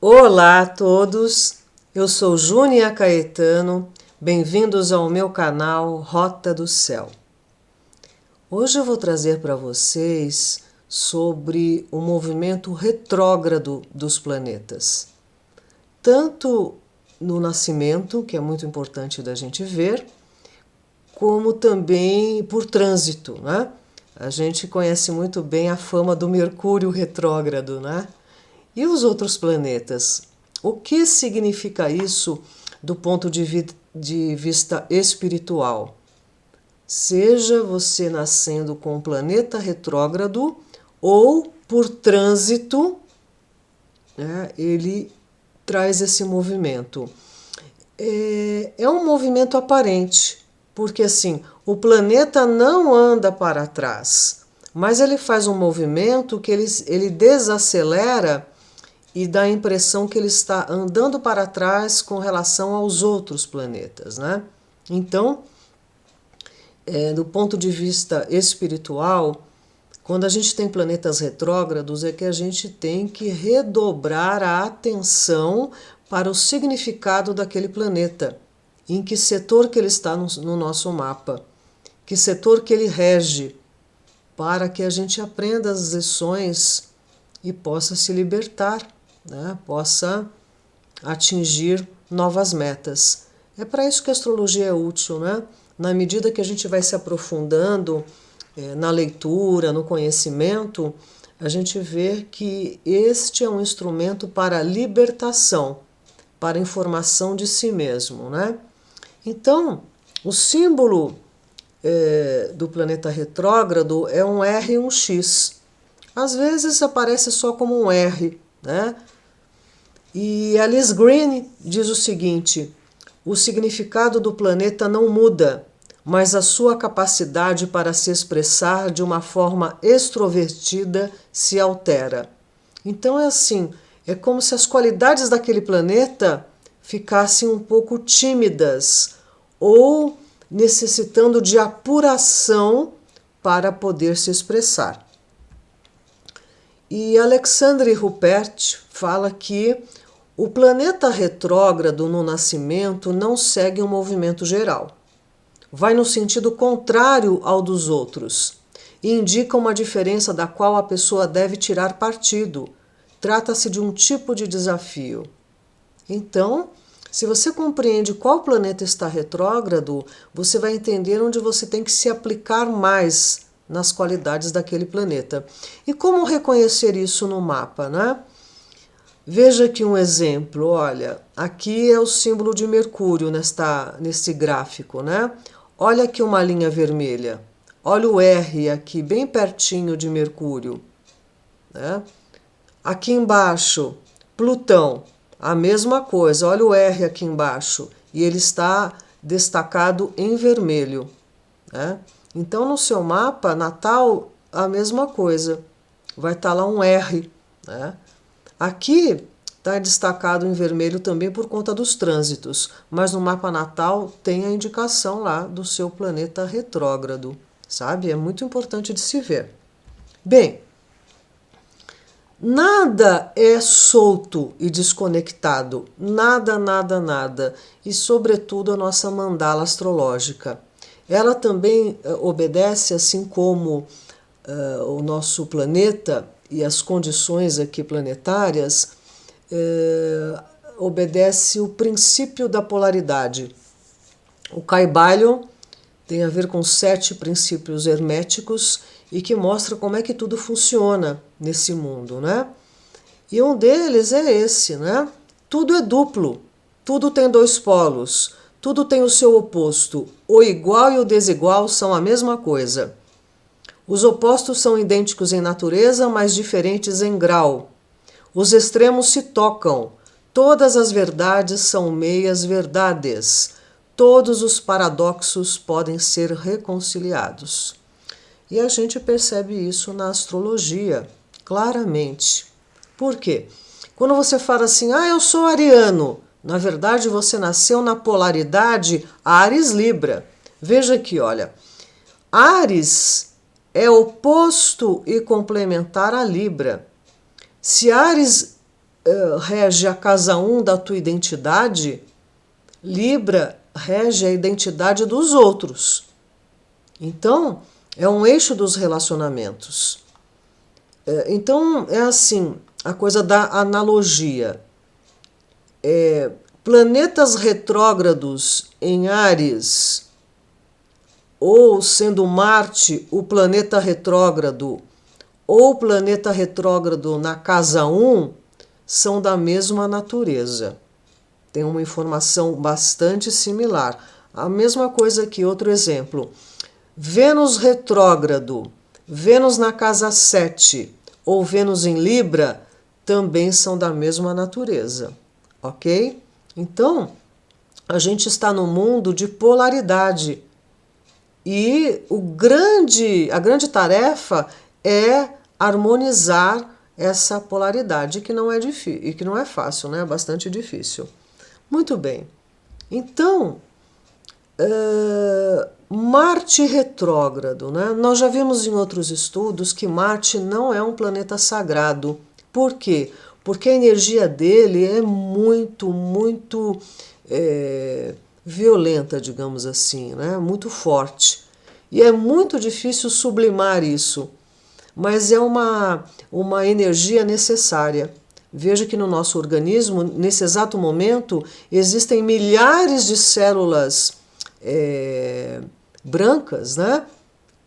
Olá a todos, eu sou Júnia Caetano, bem-vindos ao meu canal Rota do Céu. Hoje eu vou trazer para vocês sobre o movimento retrógrado dos planetas, tanto no nascimento, que é muito importante da gente ver, como também por trânsito, né? A gente conhece muito bem a fama do Mercúrio retrógrado, né? E os outros planetas? O que significa isso do ponto de vista espiritual? Seja você nascendo com um planeta retrógrado ou por trânsito, né, ele traz esse movimento. É um movimento aparente, porque assim, o planeta não anda para trás, mas ele faz um movimento que ele desacelera e dá a impressão que ele está andando para trás com relação aos outros planetas, né? Então, do ponto de vista espiritual, quando a gente tem planetas retrógrados, é que a gente tem que redobrar a atenção para o significado daquele planeta, em que setor que ele está no nosso mapa, que setor que ele rege, para que a gente aprenda as lições e possa se libertar, né? Possa atingir novas metas. É para isso que a astrologia é útil, né? Na medida que a gente vai se aprofundando na leitura, no conhecimento, a gente vê que este é um instrumento para libertação, para informação de si mesmo, né? Então, o símbolo do planeta retrógrado é um R e um X. Às vezes aparece só como um R, né? E Alice Green diz o seguinte: o significado do planeta não muda, mas a sua capacidade para se expressar de uma forma extrovertida se altera. Então é assim, é como se as qualidades daquele planeta ficassem um pouco tímidas ou necessitando de apuração para poder se expressar. E Alexandre Ruppert fala que o planeta retrógrado no nascimento não segue um movimento geral. Vai no sentido contrário ao dos outros e indica uma diferença da qual a pessoa deve tirar partido. Trata-se de um tipo de desafio. Então, se você compreende qual planeta está retrógrado, você vai entender onde você tem que se aplicar mais nas qualidades daquele planeta. E como reconhecer isso no mapa, né? Veja aqui um exemplo, olha, aqui é o símbolo de Mercúrio nesse gráfico, né? Olha aqui uma linha vermelha, olha o R aqui bem pertinho de Mercúrio, né? Aqui embaixo, Plutão, a mesma coisa, olha o R aqui embaixo, e ele está destacado em vermelho, né? Então no seu mapa natal, a mesma coisa, vai estar lá um R, né? Aqui está destacado em vermelho também por conta dos trânsitos, mas no mapa natal tem a indicação lá do seu planeta retrógrado, sabe? É muito importante de se ver. Bem, nada é solto e desconectado, nada, nada, nada, e sobretudo a nossa mandala astrológica. Ela também obedece, assim como o nosso planeta e as condições aqui planetárias, obedece o princípio da polaridade. O Kybalion tem a ver com 7 princípios herméticos e que mostra como é que tudo funciona nesse mundo, né? E um deles é esse, né? Tudo é duplo, tudo tem 2 polos, tudo tem o seu oposto. O igual e o desigual são a mesma coisa. Os opostos são idênticos em natureza, mas diferentes em grau. Os extremos se tocam. Todas as verdades são meias verdades. Todos os paradoxos podem ser reconciliados. E a gente percebe isso na astrologia, claramente. Por quê? Quando você fala assim, eu sou ariano, na verdade você nasceu na polaridade Áries-Libra. Veja aqui, olha. Áries é oposto e complementar a Libra. Se Áries rege a casa 1 da tua identidade, Libra rege a identidade dos outros. Então, é um eixo dos relacionamentos. Então, é assim, a coisa da analogia. Planetas retrógrados em Áries, ou sendo Marte o planeta retrógrado, ou planeta retrógrado na casa 1, são da mesma natureza. Tem uma informação bastante similar. A mesma coisa que outro exemplo. Vênus retrógrado, Vênus na casa 7 ou Vênus em Libra também são da mesma natureza, ok? Então, a gente está num mundo de polaridade e a grande tarefa é harmonizar essa polaridade, que não é difícil e que não é fácil, né? É bastante difícil. Muito bem. Então, Marte retrógrado, né? Nós já vimos em outros estudos que Marte não é um planeta sagrado. Por quê? Porque a energia dele é muito violenta, digamos assim, né? Muito forte. E é muito difícil sublimar isso, mas é uma energia necessária. Veja que no nosso organismo, nesse exato momento, existem milhares de células brancas, né,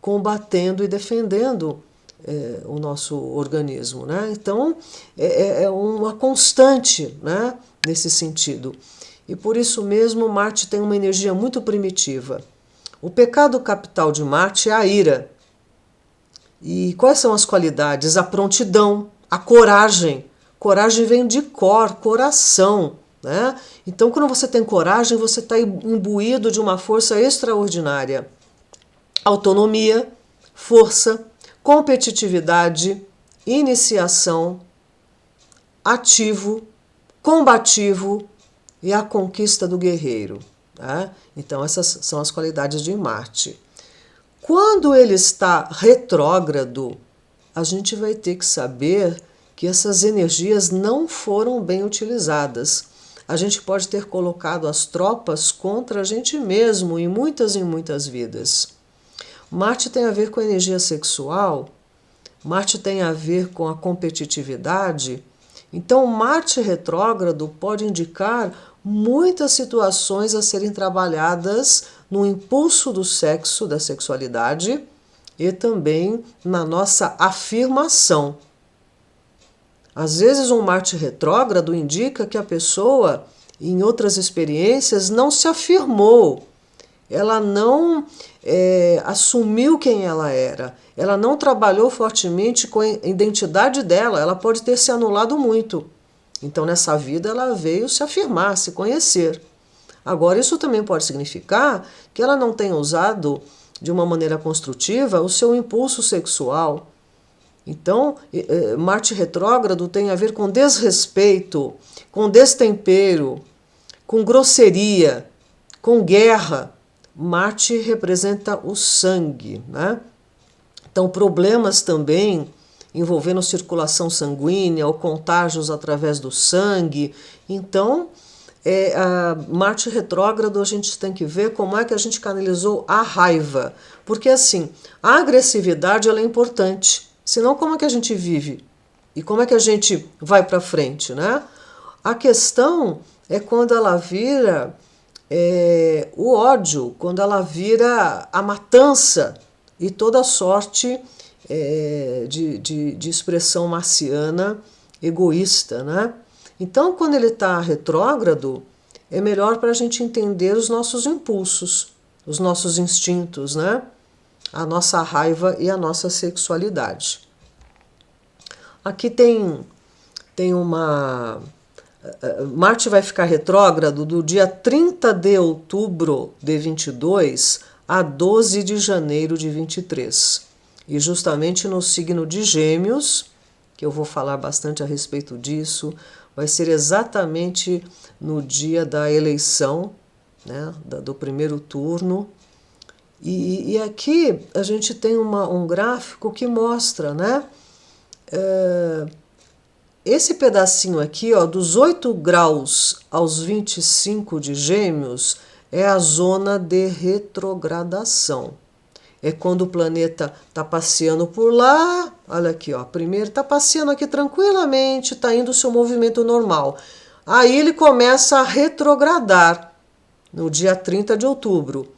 combatendo e defendendo o nosso organismo, né? Então, é uma constante, né, nesse sentido. E por isso mesmo, Marte tem uma energia muito primitiva. O pecado capital de Marte é a ira. E quais são as qualidades? A prontidão, a coragem. Coragem vem de coração, né? Então, quando você tem coragem, você está imbuído de uma força extraordinária. Autonomia, força, competitividade, iniciação, ativo, combativo e a conquista do guerreiro. Tá? Então, essas são as qualidades de Marte. Quando ele está retrógrado, a gente vai ter que saber que essas energias não foram bem utilizadas. A gente pode ter colocado as tropas contra a gente mesmo em muitas vidas. Marte tem a ver com a energia sexual, Marte tem a ver com a competitividade. Então, Marte retrógrado pode indicar muitas situações a serem trabalhadas no impulso do sexo, da sexualidade e também na nossa afirmação. Às vezes, um Marte retrógrado indica que a pessoa, em outras experiências, não se afirmou. Ela não assumiu quem ela era. Ela não trabalhou fortemente com a identidade dela. Ela pode ter se anulado muito. Então, nessa vida, ela veio se afirmar, se conhecer. Agora, isso também pode significar que ela não tenha usado de uma maneira construtiva o seu impulso sexual. Então, Marte retrógrado tem a ver com desrespeito, com destempero, com grosseria, com guerra. Marte representa o sangue, né? Então, problemas também envolvendo circulação sanguínea ou contágios através do sangue. Então, Marte retrógrado, a gente tem que ver como é que a gente canalizou a raiva. Porque, assim, a agressividade ela é importante. Senão, como é que a gente vive? E como é que a gente vai para frente, né? A questão é quando ela vira o ódio, quando ela vira a matança e toda sorte de expressão marciana egoísta, né? Então, quando ele está retrógrado, é melhor para a gente entender os nossos impulsos, os nossos instintos, né? A nossa raiva e a nossa sexualidade. Aqui tem uma... Marte vai ficar retrógrado do dia 30 de outubro de 22 a 12 de janeiro de 23. E justamente no signo de Gêmeos, que eu vou falar bastante a respeito disso, vai ser exatamente no dia da eleição, né, do primeiro turno. E aqui a gente tem um gráfico que mostra, né, esse pedacinho aqui, ó, dos 8 graus aos 25 de Gêmeos, é a zona de retrogradação. É quando o planeta está passeando por lá, olha aqui, ó, primeiro está passeando aqui tranquilamente, está indo o seu movimento normal. Aí ele começa a retrogradar no dia 30 de outubro.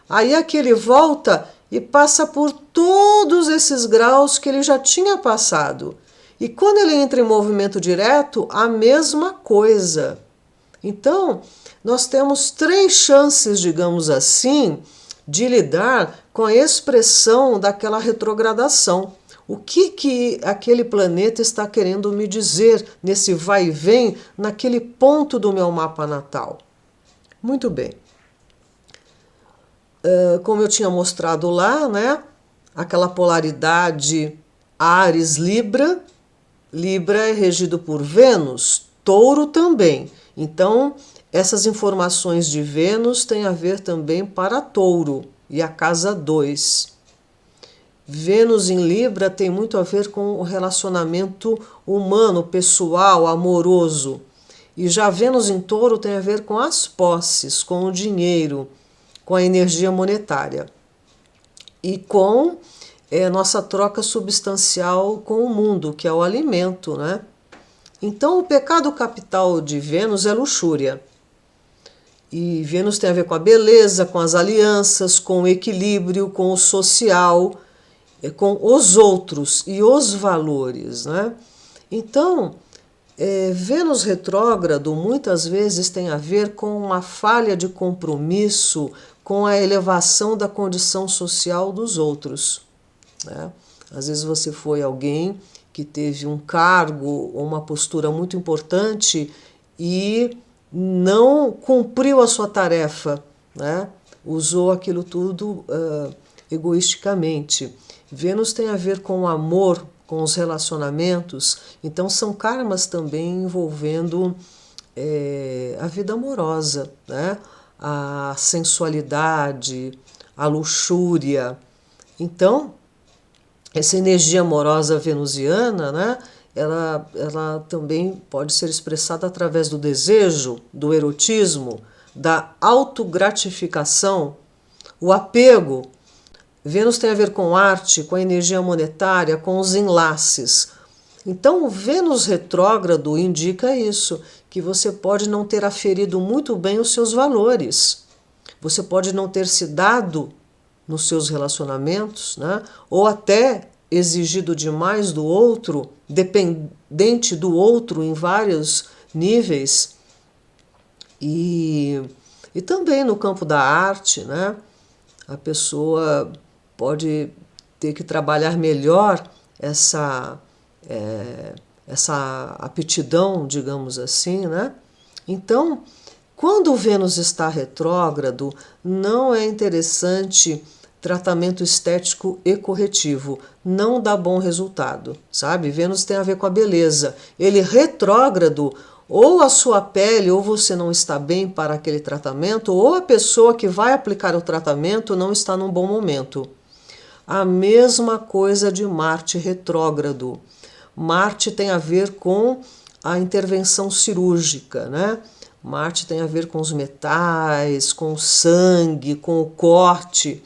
Aí aqui ele volta e passa por todos esses graus que ele já tinha passado. E quando ele entra em movimento direto, a mesma coisa. Então, nós temos 3 chances, digamos assim, de lidar com a expressão daquela retrogradação. O que aquele planeta está querendo me dizer nesse vai e vem, naquele ponto do meu mapa natal? Muito bem. Como eu tinha mostrado lá, né? Aquela polaridade Áries-Libra. Libra é regido por Vênus, Touro também. Então, essas informações de Vênus têm a ver também para Touro e a casa 2. Vênus em Libra tem muito a ver com o relacionamento humano, pessoal, amoroso. E já Vênus em Touro tem a ver com as posses, com o dinheiro, com a energia monetária e com nossa troca substancial com o mundo, que é o alimento, né? Então, o pecado capital de Vênus é luxúria. E Vênus tem a ver com a beleza, com as alianças, com o equilíbrio, com o social, com os outros e os valores, né? Então, Vênus retrógrado muitas vezes tem a ver com uma falha de compromisso com a elevação da condição social dos outros, né? Às vezes você foi alguém que teve um cargo ou uma postura muito importante e não cumpriu a sua tarefa, né? Usou aquilo tudo egoisticamente. Vênus tem a ver com o amor, com os relacionamentos, então são karmas também envolvendo a vida amorosa, né? A sensualidade, a luxúria. Então, essa energia amorosa venusiana, né? Ela também pode ser expressada através do desejo, do erotismo, da autogratificação, o apego. Vênus tem a ver com arte, com a energia monetária, com os enlaces. Então, o Vênus retrógrado indica isso, que você pode não ter aferido muito bem os seus valores. Você pode não ter se dado nos seus relacionamentos, né? Ou até exigido demais do outro, dependente do outro em vários níveis. E também no campo da arte, né? A pessoa pode ter que trabalhar melhor essa aptidão, digamos assim, né? Então, quando o Vênus está retrógrado, não é interessante tratamento estético e corretivo. Não dá bom resultado, sabe? Vênus tem a ver com a beleza. Ele retrógrado, ou a sua pele, ou você não está bem para aquele tratamento, ou a pessoa que vai aplicar o tratamento não está num bom momento. A mesma coisa de Marte retrógrado. Marte tem a ver com a intervenção cirúrgica, né? Marte tem a ver com os metais, com o sangue, com o corte.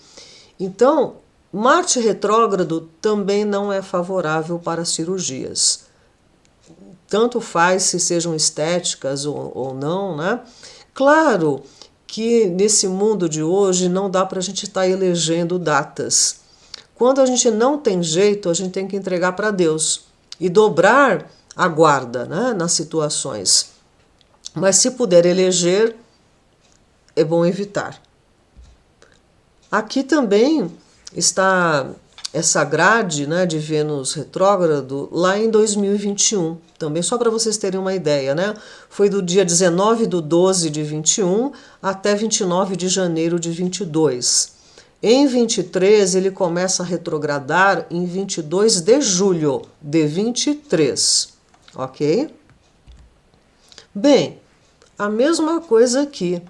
Então, Marte retrógrado também não é favorável para cirurgias. Tanto faz se sejam estéticas ou não, né? Claro que nesse mundo de hoje não dá para a gente estar elegendo datas. Quando a gente não tem jeito, a gente tem que entregar para Deus e dobrar a guarda, né, nas situações. Mas se puder eleger, é bom evitar. Aqui também está essa grade, né, de Vênus retrógrado lá em 2021. Também só para vocês terem uma ideia, né? Foi do dia 19/12 de 21 até 29 de janeiro de 22. Em 23 ele começa a retrogradar em 22 de julho de 23, ok? Bem, a mesma coisa aqui,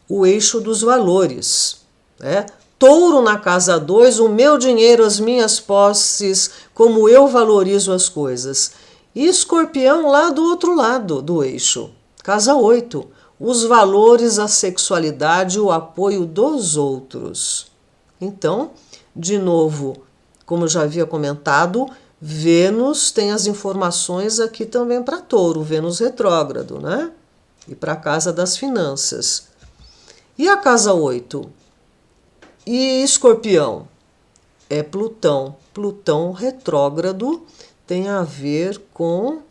o eixo dos valores, né? Touro na casa 2, o meu dinheiro, as minhas posses, como eu valorizo as coisas. E Escorpião lá do outro lado do eixo, casa 8, os valores, a sexualidade e o apoio dos outros. Então, de novo, como eu já havia comentado, Vênus tem as informações aqui também para Touro, Vênus retrógrado, né? E para a casa das finanças. E a casa 8? E Escorpião? É Plutão. Plutão retrógrado tem a ver com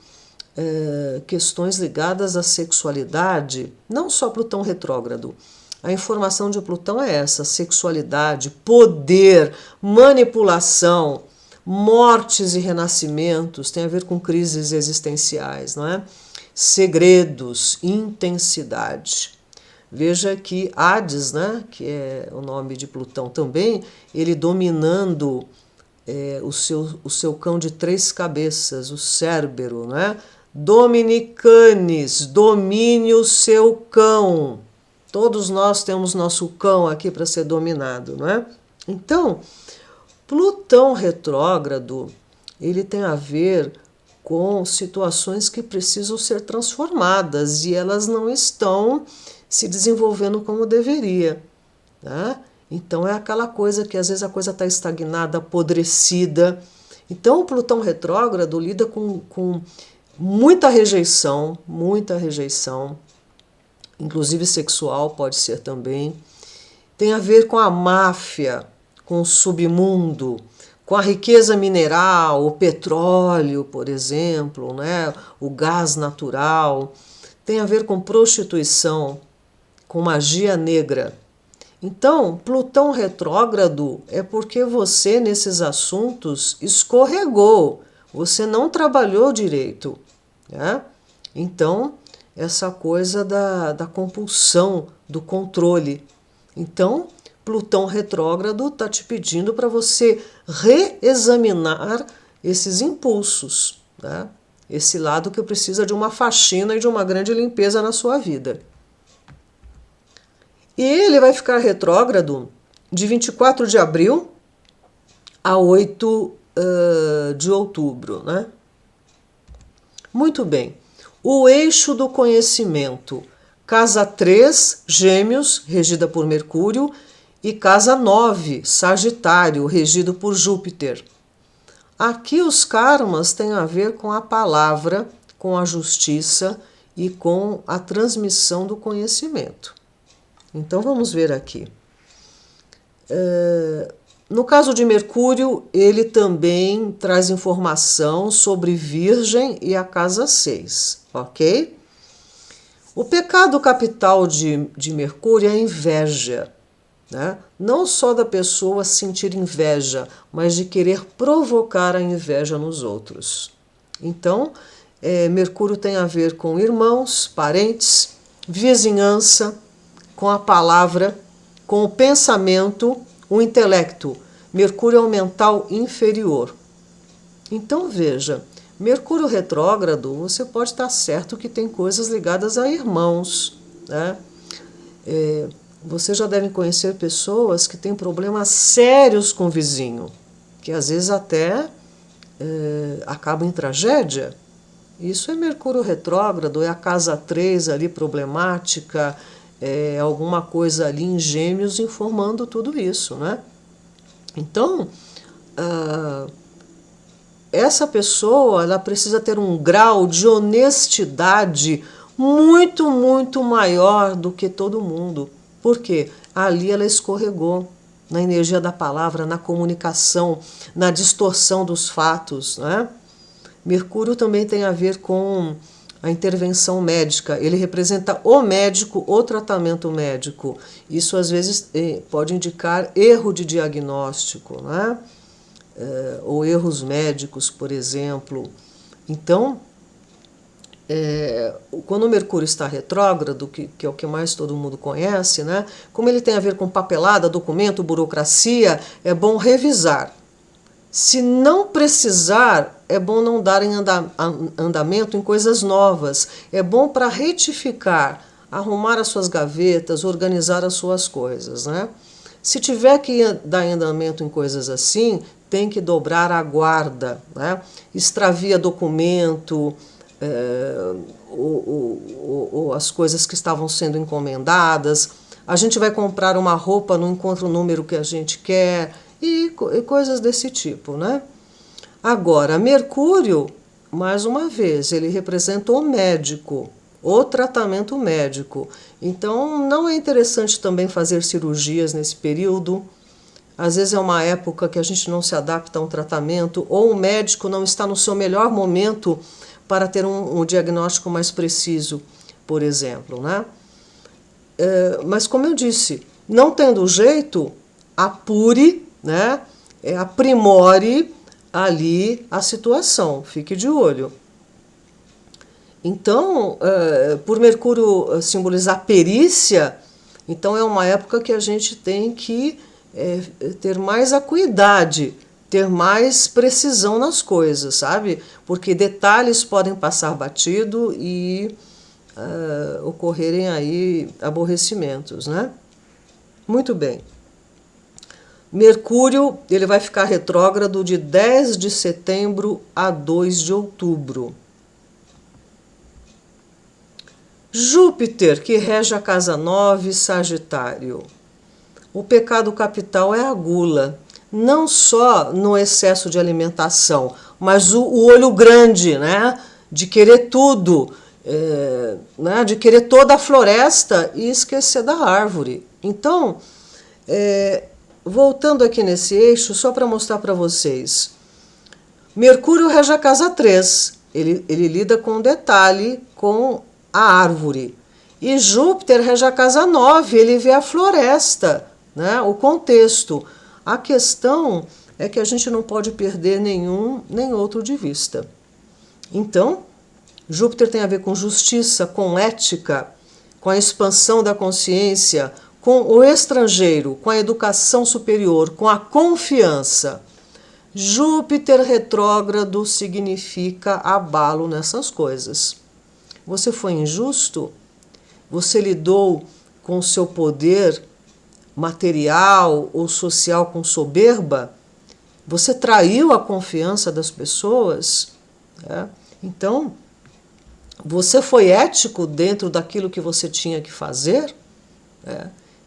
questões ligadas à sexualidade, não só Plutão retrógrado. A informação de Plutão é essa: sexualidade, poder, manipulação, mortes e renascimentos, tem a ver com crises existenciais, não é? Segredos, intensidade. Veja que Hades, né, que é o nome de Plutão também, ele dominando o seu cão de 3 cabeças, o Cérbero, né? Dominicanes, domine o seu cão. Todos nós temos nosso cão aqui para ser dominado, não é? Então, Plutão retrógrado, ele tem a ver com situações que precisam ser transformadas e elas não estão se desenvolvendo como deveria, né? Então é aquela coisa que às vezes a coisa está estagnada, apodrecida. Então o Plutão retrógrado lida com muita rejeição, inclusive sexual pode ser também. Tem a ver com a máfia, com o submundo, com a riqueza mineral, o petróleo, por exemplo, né? O gás natural. Tem a ver com prostituição, com magia negra. Então, Plutão retrógrado é porque você, nesses assuntos, escorregou, você não trabalhou direito, né? Então, essa coisa da compulsão, do controle. Então, Plutão retrógrado está te pedindo para você reexaminar esses impulsos, né? Esse lado que precisa de uma faxina e de uma grande limpeza na sua vida. E ele vai ficar retrógrado de 24 de abril a 8 de outubro, né? Muito bem. O eixo do conhecimento. Casa 3, Gêmeos, regida por Mercúrio, e casa 9, Sagitário, regido por Júpiter. Aqui os karmas têm a ver com a palavra, com a justiça e com a transmissão do conhecimento. Então vamos ver aqui. No caso de Mercúrio, ele também traz informação sobre Virgem e a casa 6, ok? O pecado capital de Mercúrio é a inveja, né? Não só da pessoa sentir inveja, mas de querer provocar a inveja nos outros. Então, Mercúrio tem a ver com irmãos, parentes, vizinhança, com a palavra, com o pensamento, o intelecto. Mercúrio é o mental inferior. Então veja, Mercúrio retrógrado, você pode estar certo que tem coisas ligadas a irmãos, né? Você já deve conhecer pessoas que têm problemas sérios com o vizinho, que às vezes até acabam em tragédia. Isso é Mercúrio retrógrado, é a casa 3 ali problemática, alguma coisa ali em Gêmeos informando tudo isso, né? Então, essa pessoa ela precisa ter um grau de honestidade muito, muito maior do que todo mundo. Por quê? Ali ela escorregou na energia da palavra, na comunicação, na distorção dos fatos, né? Mercúrio também tem a ver com a intervenção médica. Ele representa o médico, o tratamento médico. Isso às vezes pode indicar erro de diagnóstico, né? Ou erros médicos, por exemplo. Então, quando o Mercúrio está retrógrado, que é o que mais todo mundo conhece, né? Como ele tem a ver com papelada, documento, burocracia, é bom revisar. Se não precisar, é bom não dar andamento em coisas novas. É bom para retificar, arrumar as suas gavetas, organizar as suas coisas, né? Se tiver que dar andamento em coisas assim, tem que dobrar a guarda, né? Extravia documento, ou as coisas que estavam sendo encomendadas. A gente vai comprar uma roupa, não encontra o número que a gente quer, e coisas desse tipo, né? Agora, Mercúrio, mais uma vez, ele representa o médico, o tratamento médico. Então, não é interessante também fazer cirurgias nesse período. Às vezes é uma época que a gente não se adapta a um tratamento, ou o médico não está no seu melhor momento para ter um diagnóstico mais preciso, por exemplo, né? Mas, como eu disse, não tendo jeito, apure, né? Aprimore ali a situação, fique de olho. Então, por Mercúrio simbolizar perícia, então é uma época que a gente tem que ter mais acuidade, ter mais precisão nas coisas, sabe? Porque detalhes podem passar batido e ocorrerem aí aborrecimentos, né? Muito bem. Mercúrio, ele vai ficar retrógrado de 10 de setembro a 2 de outubro. Júpiter, que rege a casa 9, Sagitário. O pecado capital é a gula, não só no excesso de alimentação, mas o olho grande, né? De querer tudo, né? De querer toda a floresta e esquecer da árvore. Então, voltando aqui nesse eixo, só para mostrar para vocês. Mercúrio rege a casa 3, ele lida com detalhe, com a árvore. E Júpiter rege a casa 9, ele vê a floresta, né? O contexto. A questão é que a gente não pode perder nenhum nem outro de vista. Então, Júpiter tem a ver com justiça, com ética, com a expansão da consciência, com o estrangeiro, com a educação superior, com a confiança. Júpiter retrógrado significa abalo nessas coisas. Você foi injusto? Você lidou com o seu poder material ou social com soberba? Você traiu a confiança das pessoas? Então, você foi ético dentro daquilo que você tinha que fazer?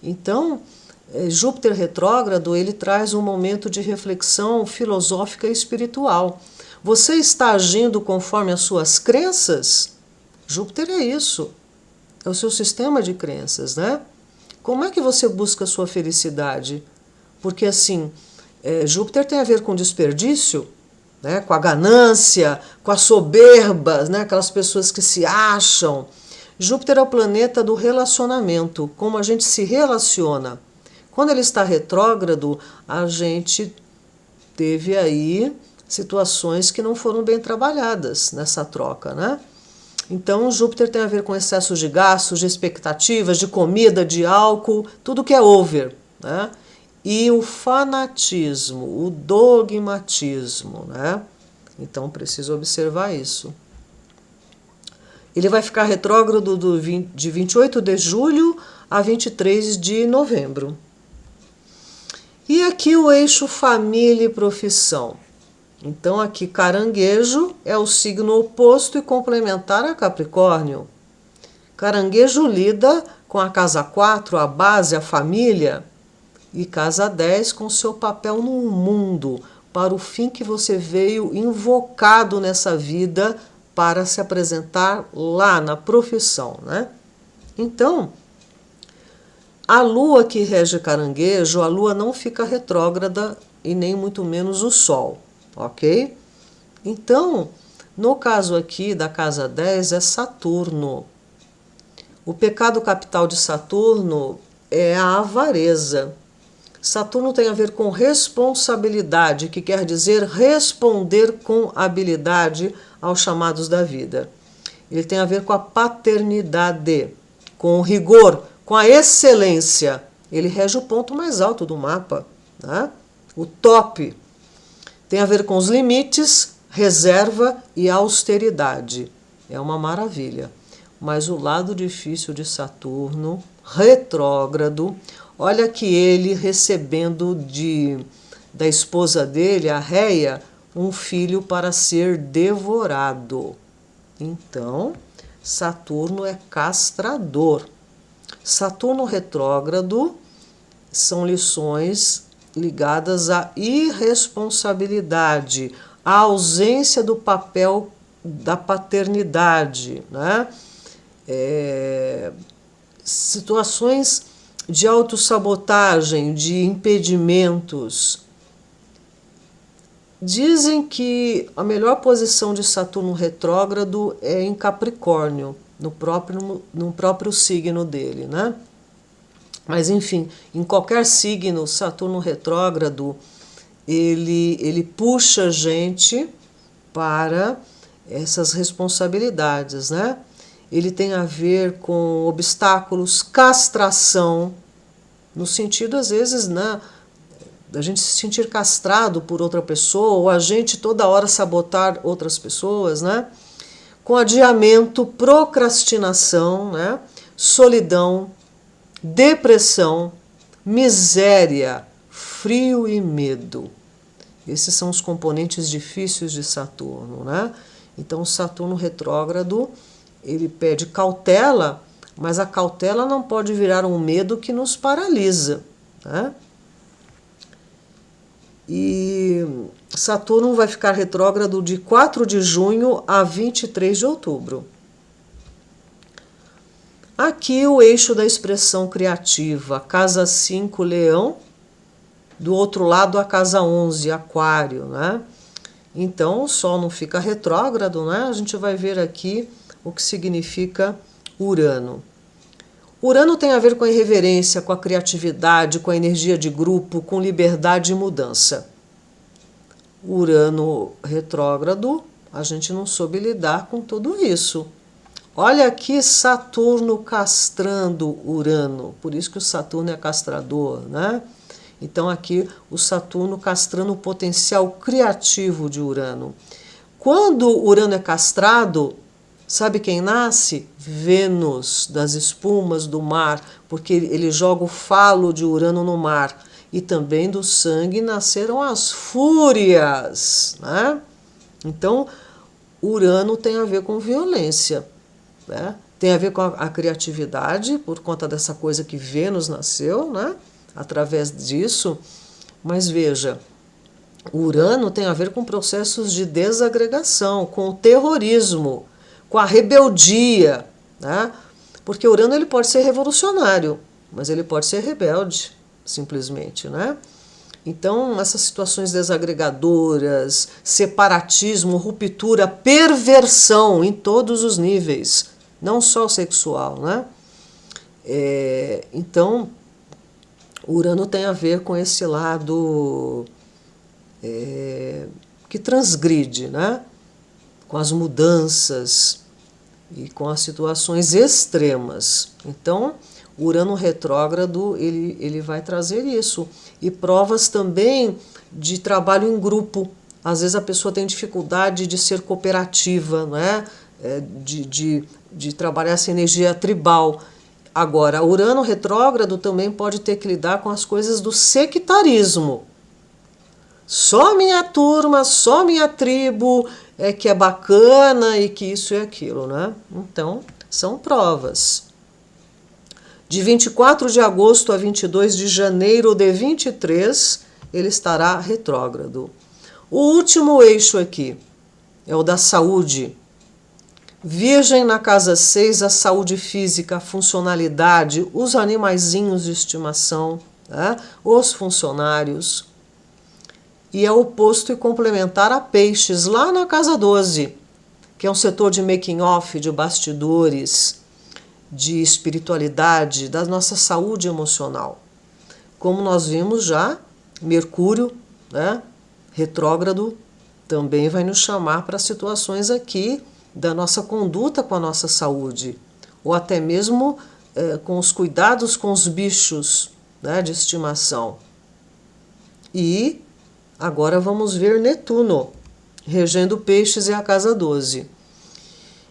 Então, Júpiter retrógrado, ele traz um momento de reflexão filosófica e espiritual. Você está agindo conforme as suas crenças? Júpiter é isso, é o seu sistema de crenças, né? Como é que você busca a sua felicidade? Porque, assim, Júpiter tem a ver com desperdício, né? Com a ganância, com a soberba, né? Aquelas pessoas que se acham. Júpiter é o planeta do relacionamento, como a gente se relaciona. Quando ele está retrógrado, a gente teve aí situações que não foram bem trabalhadas nessa troca, né? Então, Júpiter tem a ver com excessos de gastos, de expectativas, de comida, de álcool, tudo que é over, né? E o fanatismo, o dogmatismo, né? Então, preciso observar isso. Ele vai ficar retrógrado de 28 de julho a 23 de novembro. E aqui o eixo família e profissão. Então, aqui Caranguejo é o signo oposto e complementar a Capricórnio. Caranguejo lida com a casa 4, a base, a família, e casa 10 com seu papel no mundo, para o fim que você veio invocado nessa vida para se apresentar lá na profissão, né? Então, a lua que rege Caranguejo, a lua não fica retrógrada e nem muito menos o sol, ok? Então, no caso aqui da casa 10 é Saturno. O pecado capital de Saturno é a avareza. Saturno tem a ver com responsabilidade, que quer dizer responder com habilidade aos chamados da vida. Ele tem a ver com a paternidade, com o rigor, com a excelência. Ele rege o ponto mais alto do mapa, né? O top. Tem a ver com os limites, reserva e austeridade. É uma maravilha. Mas o lado difícil de Saturno, retrógrado, olha que ele recebendo da esposa dele, a Réia, um filho para ser devorado. Então, Saturno é castrador. Saturno retrógrado são lições ligadas à irresponsabilidade, à ausência do papel da paternidade, né? Situações de autossabotagem, de impedimentos. Dizem que a melhor posição de Saturno retrógrado é em Capricórnio, no próprio signo dele, né? Mas, enfim, em qualquer signo, Saturno retrógrado, ele puxa a gente para essas responsabilidades, né? Ele tem a ver com obstáculos, castração, no sentido, às vezes, né, da gente se sentir castrado por outra pessoa, ou a gente toda hora sabotar outras pessoas, né? Com adiamento, procrastinação, né? Solidão, depressão, miséria, frio e medo. Esses são os componentes difíceis de Saturno, né? Então, Saturno retrógrado, ele pede cautela, mas a cautela não pode virar um medo que nos paralisa, né? E Saturno vai ficar retrógrado de 4 de junho a 23 de outubro. Aqui o eixo da expressão criativa, casa 5, Leão, do outro lado a casa 11, Aquário, né? Então o Sol não fica retrógrado, né? A gente vai ver aqui o que significa Urano. Urano tem a ver com a irreverência, com a criatividade, com a energia de grupo, com liberdade e mudança. Urano retrógrado, a gente não soube lidar com tudo isso. Olha aqui Saturno castrando Urano, por isso que o Saturno é castrador, né? Então aqui o Saturno castrando o potencial criativo de Urano. Quando Urano é castrado, sabe quem nasce? Vênus, das espumas do mar, porque ele joga o falo de Urano no mar. E também do sangue nasceram as fúrias, né? Então, Urano tem a ver com violência, né? Tem a ver com a criatividade, por conta dessa coisa que Vênus nasceu, né? Através disso. Mas veja, Urano tem a ver com processos de desagregação, com o terrorismo, com a rebeldia, né? Porque Urano ele pode ser revolucionário, mas ele pode ser rebelde, simplesmente, né? Então, essas situações desagregadoras, separatismo, ruptura, perversão em todos os níveis, não só sexual, né? Então, Urano tem a ver com esse lado que transgride, né? Com as mudanças e com as situações extremas. Então, Urano retrógrado, ele vai trazer isso. E provas também de trabalho em grupo. Às vezes a pessoa tem dificuldade de ser cooperativa, né? De trabalhar essa energia tribal. Agora, Urano retrógrado também pode ter que lidar com as coisas do sectarismo. Só minha turma, só minha tribo é que é bacana e que isso e aquilo, né? Então, são provas. De 24 de agosto a 22 de janeiro de 23, ele estará retrógrado. O último eixo aqui é o da saúde. Virgem na casa 6, a saúde física, a funcionalidade, os animaizinhos de estimação, né? Os funcionários. E é oposto e complementar a Peixes, lá na casa 12, que é um setor de making off, de bastidores, de espiritualidade, da nossa saúde emocional. Como nós vimos já, Mercúrio, né, retrógrado, também vai nos chamar para situações aqui da nossa conduta com a nossa saúde, ou até mesmo com os cuidados com os bichos, né, de estimação. E agora vamos ver Netuno, regendo Peixes e a casa 12.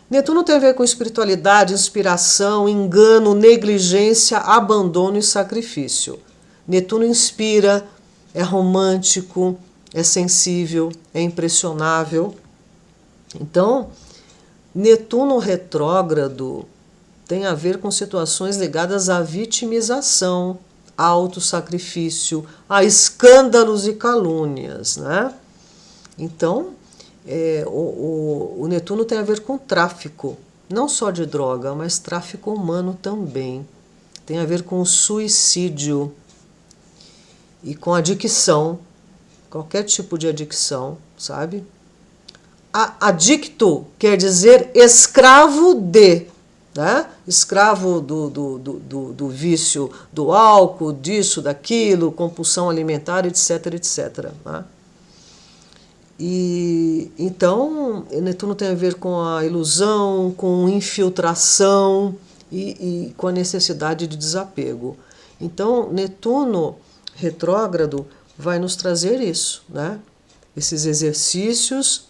Netuno tem a ver com espiritualidade, inspiração, engano, negligência, abandono e sacrifício. Netuno inspira, é romântico, é sensível, é impressionável. Então, Netuno retrógrado tem a ver com situações ligadas à vitimização, a autossacrifício, a escândalos e calúnias, né? Então, o Netuno tem a ver com tráfico, não só de droga, mas tráfico humano também. Tem a ver com suicídio e com adicção, qualquer tipo de adicção, sabe? Adicto quer dizer escravo de, né? Escravo do vício do álcool, disso, daquilo, compulsão alimentar, etc, etc. Né? E então, Netuno tem a ver com a ilusão, com infiltração e com a necessidade de desapego. Então, Netuno retrógrado vai nos trazer isso, né? Esses exercícios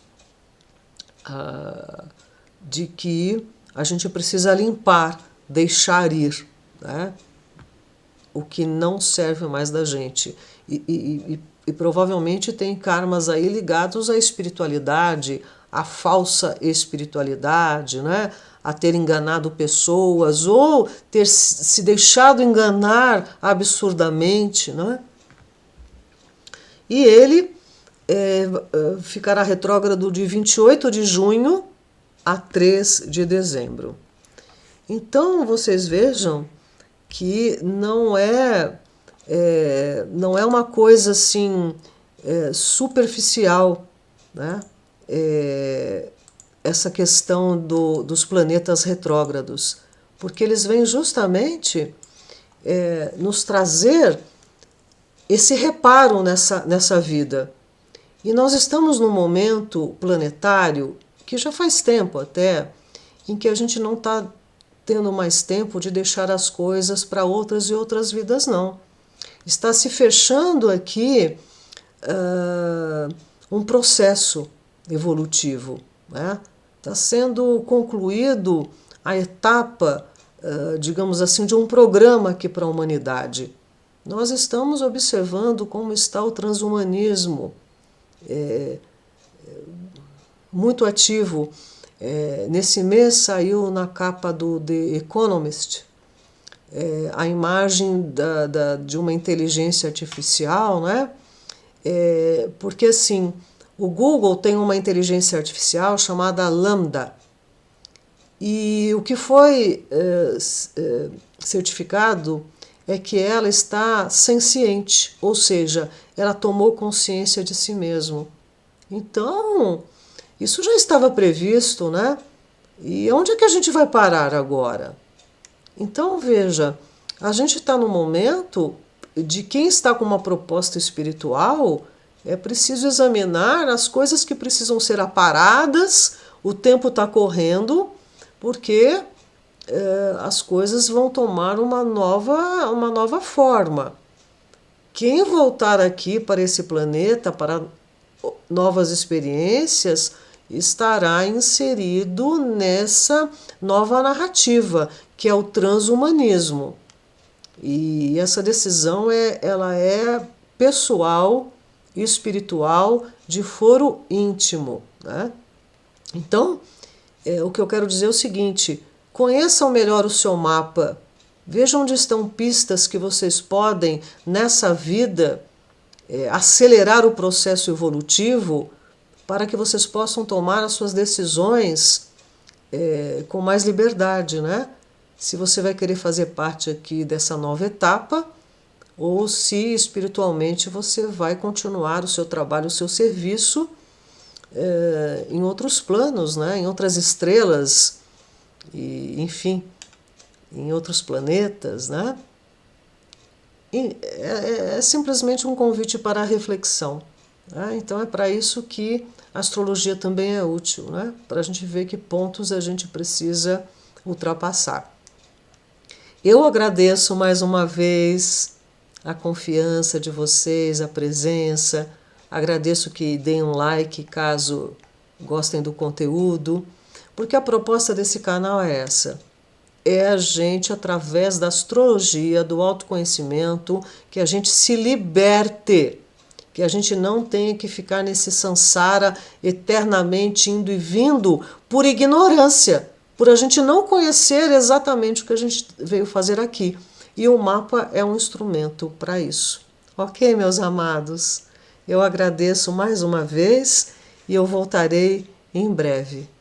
de que a gente precisa limpar, deixar ir, né? O que não serve mais da gente. E provavelmente tem karmas aí ligados à espiritualidade, à falsa espiritualidade, né? A ter enganado pessoas ou ter se deixado enganar absurdamente, né? E ele ficará retrógrado de 28 de junho a 3 de dezembro. Então, vocês vejam que não é uma coisa assim superficial, né? Essa questão dos planetas retrógrados, porque eles vêm justamente nos trazer esse reparo nessa vida. E nós estamos num momento planetário que já faz tempo até, em que a gente não está tendo mais tempo de deixar as coisas para outras e outras vidas, não. Está se fechando aqui um processo evolutivo, né? Está sendo concluído a etapa, digamos assim, de um programa aqui para a humanidade. Nós estamos observando como está o transhumanismo muito ativo. Nesse mês saiu na capa do The Economist a imagem de uma inteligência artificial, né? Porque assim, o Google tem uma inteligência artificial chamada Lambda, e o que foi certificado é que ela está senciente, ou seja, ela tomou consciência de si mesma. Então, isso já estava previsto, né? E onde é que a gente vai parar agora? Então, veja, a gente está no momento de quem está com uma proposta espiritual, é preciso examinar as coisas que precisam ser aparadas, o tempo está correndo, porque as coisas vão tomar uma nova forma. Quem voltar aqui para esse planeta, para novas experiências, estará inserido nessa nova narrativa, que é o transhumanismo. E essa decisão ela é pessoal, espiritual, de foro íntimo, né? Então, o que eu quero dizer é o seguinte: conheçam melhor o seu mapa, vejam onde estão pistas que vocês podem, nessa vida, acelerar o processo evolutivo para que vocês possam tomar as suas decisões com mais liberdade, né? Se você vai querer fazer parte aqui dessa nova etapa ou se espiritualmente você vai continuar o seu trabalho, o seu serviço em outros planos, né? Em outras estrelas, e, enfim, em outros planetas, né? E é simplesmente um convite para a reflexão, né? Então é para isso que a astrologia também é útil, né? Para a gente ver que pontos a gente precisa ultrapassar. Eu agradeço mais uma vez a confiança de vocês, a presença. Agradeço que deem um like caso gostem do conteúdo, porque a proposta desse canal é essa. É a gente, através da astrologia, do autoconhecimento, que a gente se liberte que a gente não tenha que ficar nesse samsara eternamente indo e vindo por ignorância, por a gente não conhecer exatamente o que a gente veio fazer aqui. E o mapa é um instrumento para isso. Ok, meus amados? Eu agradeço mais uma vez e eu voltarei em breve.